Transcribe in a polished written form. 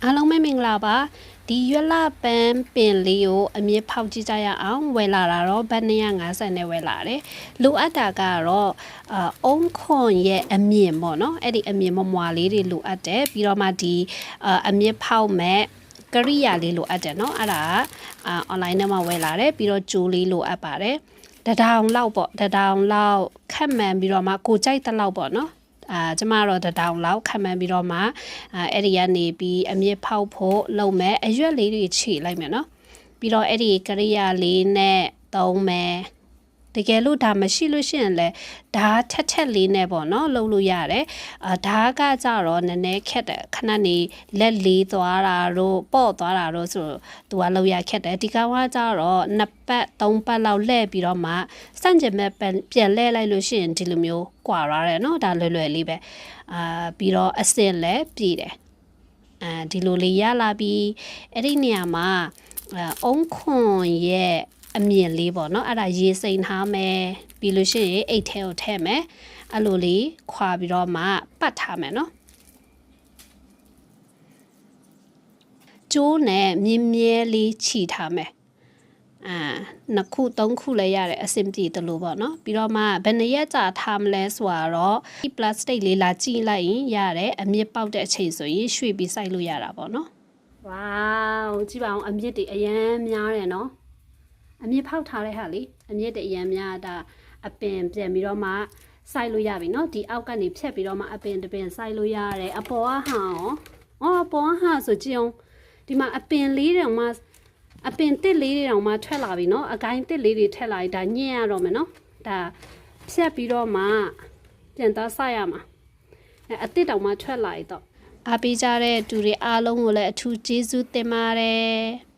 အားလုံးပဲမင်္ဂလာပါဒီရွက်လာပန်းပင်လေးကိုအမြင့်ဖောက်ကြည့်ကြရအောင်ဝယ်လာတာတော့ဘတ်250နဲ့ဝယ်လာတယ်လိုအပ်တာကတော့အုံးခွန်ရဲ့အမြင့်ပေါ့နော်အဲ့ဒီအမြင့်မမွာလေးတွေလိုအပ်တယ်ပြီးတော့မှဒီအမြင့်ဖောက်မဲ့ကရိယာလေးလိုအပ်တယ်နော်အဲ့ဒါonline ထဲမှာဝယ်လာတယ်ပြီးတော့ကြိုးလေးလိုအပ်ပါတယ်တထောင်လောက်ပေါ့တထောင်လောက်ခက်မှန်ပြီးတော့မှကိုကြိုက်တဲ့လောက်ပေါ့နော်ကျမတော့တထောင်လောက်ခံမှန်းပြီးတော့မှအဲ့ဒီကနေပြီးအမြင့်ဖောက်ဖို့လုပ်မယ်အရွက်လေးတွေခြေလိုက်မယ်နော်ပြီးတော့အဲ့ဒီကရိယာလေးနဲ့သုံးမယ်တကယ်လို့ဒါမရှိလို့ရှိရင်လည်းဓာတ်ထက်လေးနဲ့ပေါ့နော်လုပ်လို့ရတယ်ဓာတ်ကကြတော့နည်းနည်းခက်တယ်ခဏနေလက်လေးသွားတာတို့ပေါ့သွားတာတို့ဆိုသူကလောက်ရခက်တယ်ဒီကောင်ကကြတော့2ပတ်3ပတ်လောက်လှည့်ပြီးတော့မှစန့်ကျင်မဲ့ပြန်လှည့်လိုက်လို့ရှိရင်ဒီလိုမျိုးကွာရတယ်နော်ဒါလွယ်လွယ်လေးပဲပြီးတော့အစင်လည်းပြည်တယ်ဒီလိုလေးရလာပြီးအဲ့ဒီနေရာမှာအုံးခွန်ရဲ့အမြင့်လေးပေါ့နော်အဲ့ဒါရေစိမ်ထားမယ်ပြီးလို့ရှိရင်အိတ်ထဲကိုထည့်မယ်အဲ့လိုလေးခွာပြီးတော့မှပတ်ထားမယ်နော်ကျိုးနဲ့မြင်းမြဲလေးခြိထားမယ်2ခု3ခုလည်းရတယ်အဆင်ပြေတယ်လို့ပေါ့နော်ပြီးတော့မှဘယ်နှစ်ရက်ကြာထားမလဲဆိုတော့ဒီ plastic လေးလာကြည့်လိုက်ရင်ရတယ်အမြင့်ပေါက်တဲ့အချိန်ဆိုရင်ရွှေ့ပြီးစိုက်လို့ရတာပေါ့နော်ဝေါကြည့်ပါအောင်အမြင့်တွေအရန်များတယ်နော်အမြင့်ဖောက်ထားတဲ့ဟာလေအမြင့်တွေအရန်များတာအပင်ပြန်ပြီးတော့မှစိုက်လို့ရပြီเนาะဒီအောက်ကနေဖြတ်ပြီးတော့မှအပင်တပင်စိုက်လို့ရတယ်အပေါ်ကဟာရောအပေါ်ကဟာဆိုကြည့်အောင်ဒီမှာအပင်လေးတောင်မှအပင်တစ်လေးတွေတောင်မှထွက်လာပြီเนาะအကိုင်းတစ်လေးတွေထက်လာပြီဒါညှက်ရတော့မယ်เนาะဒါဖြတ်ပြီးတော့မှပြန်သားစိုက်ရမှာအတစ်တောင်မှထွက်လာပြီတော့အားပေးကြတဲ့သူတွေအားလုံးကိုလည်းအထူးကျေးဇူးတင်ပါတယ်